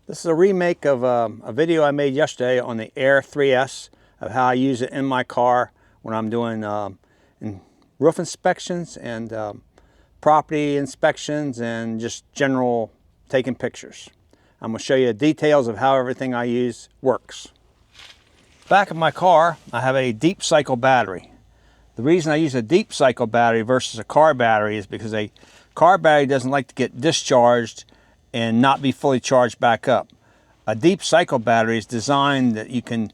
This is a remake of a video I made yesterday on the Air 3S of how I use it in my car when I'm doing roof inspections and property inspections and just general taking pictures. I'm going to show you the details of how everything I use works. Back of my car, I have a deep cycle battery. The reason I use a deep cycle battery versus a car battery is because a car battery doesn't like to get discharged and not be fully charged back up. A deep cycle battery is designed that you can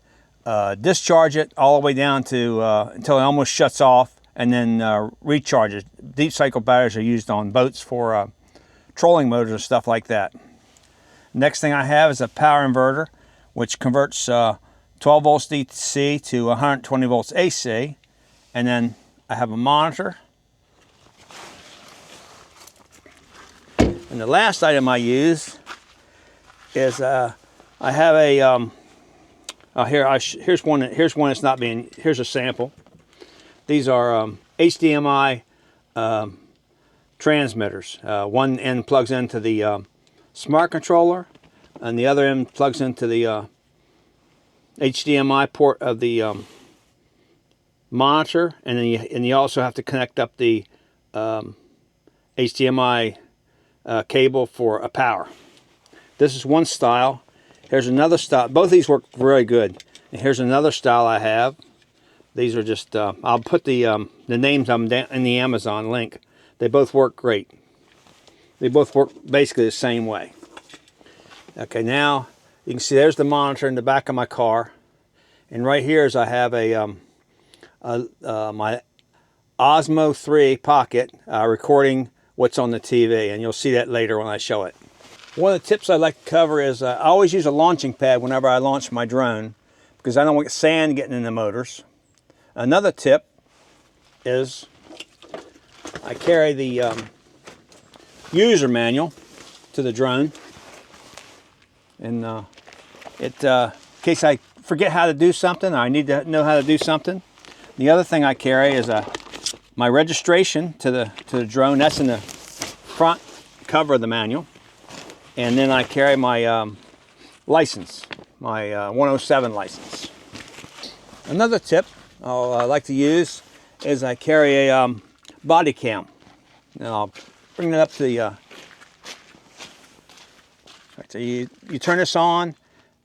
discharge it all the way down to until it almost shuts off and then recharge it. Deep cycle batteries are used on boats for trolling motors and stuff like that. Next thing I have is a power inverter, which converts 12 volts DC to 120 volts AC. And then I have a monitor. And the last item I use is I have a here's one that's not being, here's a sample. These are HDMI transmitters. One end plugs into the smart controller and the other end plugs into the HDMI port of the monitor, and then you also have to connect up the HDMI cable for a power. This is one style. Here's another style. Both of these work very good. And here's another style I have. These are just I'll put the names of them in the Amazon link. They both work great. They both work basically the same way. Okay, now you can see there's the monitor in the back of my car, and right here is I have my Osmo 3 Pocket recording what's on the TV, and you'll see that later when I show it. One of the tips I like to cover is I always use a launching pad whenever I launch my drone because I don't want sand getting in the motors. Another tip is I carry the user manual to the drone, and in case I forget how to do something, or I need to know how to do something. The other thing I carry is my registration to the drone. That's in the front cover of the manual. And then I carry my license, my 107 license. Another tip I like to use is I carry a body cam. Now I'll bring it up to the. So you turn this on,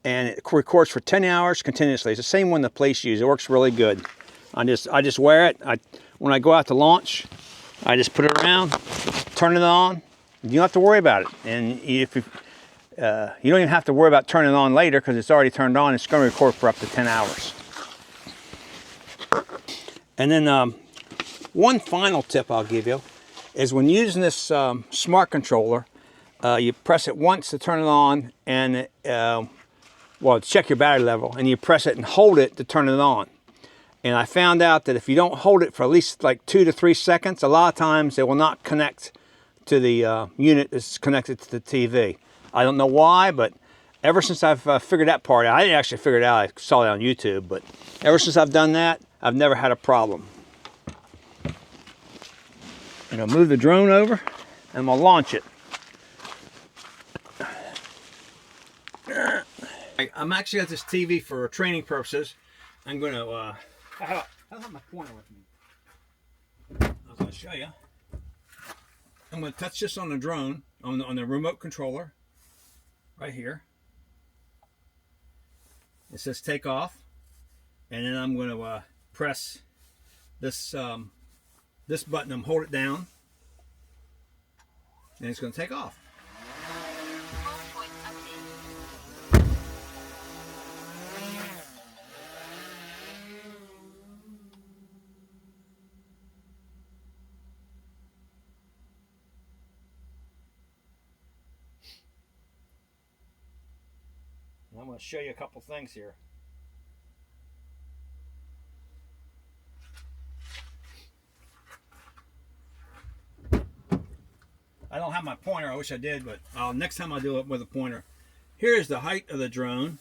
and it records for 10 hours continuously. It's the same one the police use. It works really good. I just wear it. When I go out to launch, I just put it around, turn it on. You don't have to worry about it. And if you don't even have to worry about turning it on later because it's already turned on. It's going to record for up to 10 hours. And then one final tip I'll give you is when using this smart controller, you press it once to turn it on, and well, check your battery level, and you press it and hold it to turn it on. And I found out that if you don't hold it for at least like 2 to 3 seconds, a lot of times it will not connect to the unit that's connected to the TV. I don't know why, but ever since I've figured that part out, I didn't actually figure it out, I saw it on YouTube, but ever since I've done that, I've never had a problem. And I'll move the drone over, and we'll launch it. I'm actually at this TV for training purposes. I'm going to, I have my pointer with me. I was going to show you. I'm going to touch this on the drone, on the remote controller, right here. It says take off, and then I'm going to press this this button and hold it down, and it's going to take off. I'm going to show you a couple things here. I don't have my pointer. I wish I did, but next time I'll do it with a pointer. Here is the height of the drone,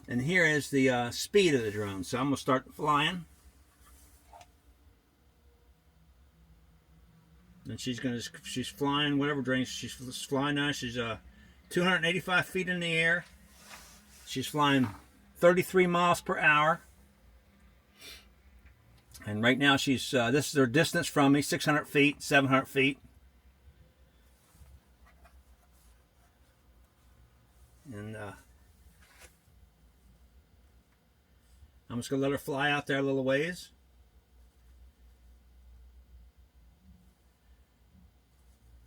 and here is the speed of the drone. So I'm going to start flying. And she's flying whatever direction she's flying now. She's 285 feet in the air. She's flying 33 miles per hour. And right now she's, this is her distance from me, 600 feet, 700 feet. And I'm just going to let her fly out there a little ways.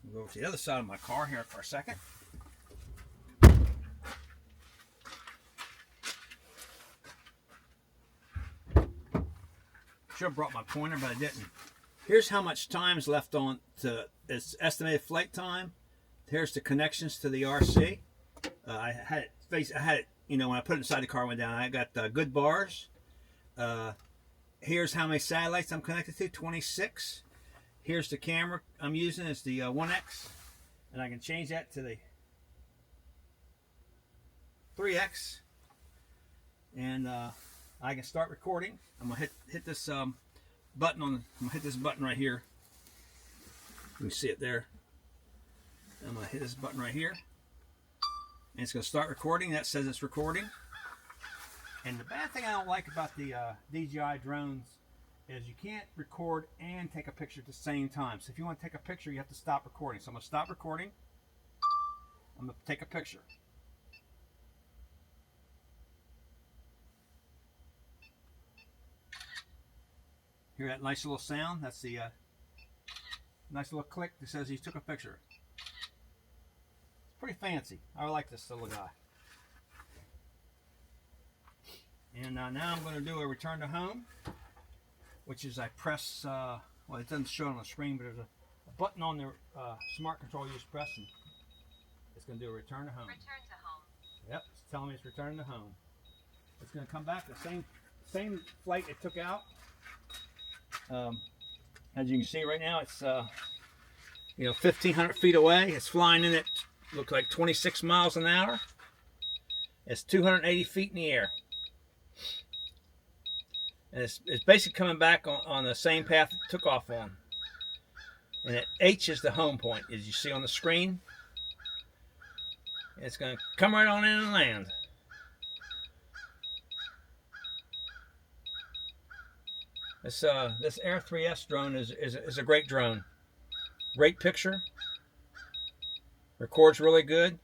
I'll go over to the other side of my car here for a second. Should have brought my pointer, but I didn't. Here's how much time's left on to its estimated flight time. Here's the connections to the RC. I had it, you know, when I put it inside the car, went down. I got good bars. Here's how many satellites I'm connected to, 26. Here's the camera I'm using, it's the 1X, and I can change that to the 3X, and I can start recording. I'm gonna hit this button on. I'm gonna hit this button right here. You can see it there. I'm gonna hit this button right here, and it's gonna start recording. That says it's recording. And the bad thing I don't like about the DJI drones is you can't record and take a picture at the same time. So if you want to take a picture, you have to stop recording. So I'm going to stop recording. I'm going to take a picture. Hear that nice little sound? That's the nice little click that says he took a picture. It's pretty fancy. I like this little guy. And now I'm going to do a return to home, which is I press, well, it doesn't show it on the screen, but there's a button on the smart control you just press, and it's going to do a return to home. Return to home. Yep, it's telling me it's returning to home. It's going to come back the same flight it took out. As you can see right now, it's 1,500 feet away. It's flying in at, looks like 26 miles an hour. It's 280 feet in the air. And it's basically coming back on the same path it took off on. And at H is the home point, as you see on the screen. It's going to come right on in and land. This Air 3S drone is a great drone. Great picture. Records really good.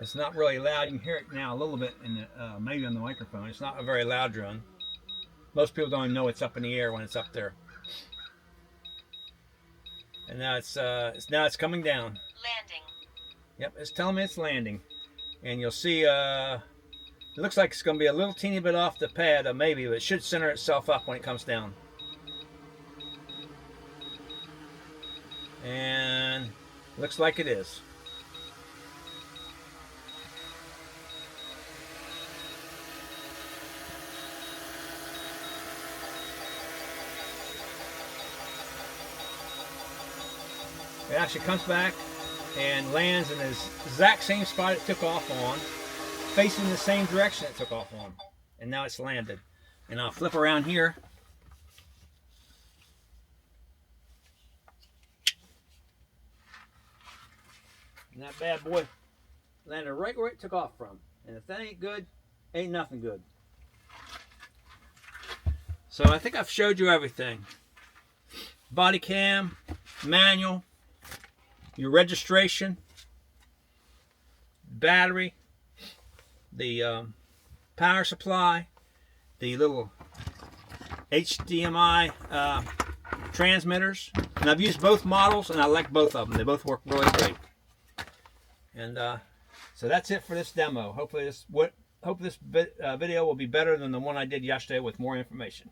It's not really loud. You can hear it now a little bit in the, maybe on the microphone. It's not a very loud drone. Most people don't even know it's up in the air when it's up there. And now it's coming down. Landing. Yep, it's telling me it's landing. And you'll see, it looks like it's going to be a little teeny bit off the pad, maybe, but it should center itself up when it comes down. And looks like it is. It actually comes back and lands in the exact same spot it took off on, facing the same direction it took off on. And now it's landed. And I'll flip around here. And that bad boy landed right where it took off from. And if that ain't good, ain't nothing good. So I think I've showed you everything. Body cam, manual, your registration, battery, the power supply, the little HDMI transmitters. And I've used both models and I like both of them. They both work really great. And so that's it for this demo. Hopefully this video will be better than the one I did yesterday with more information.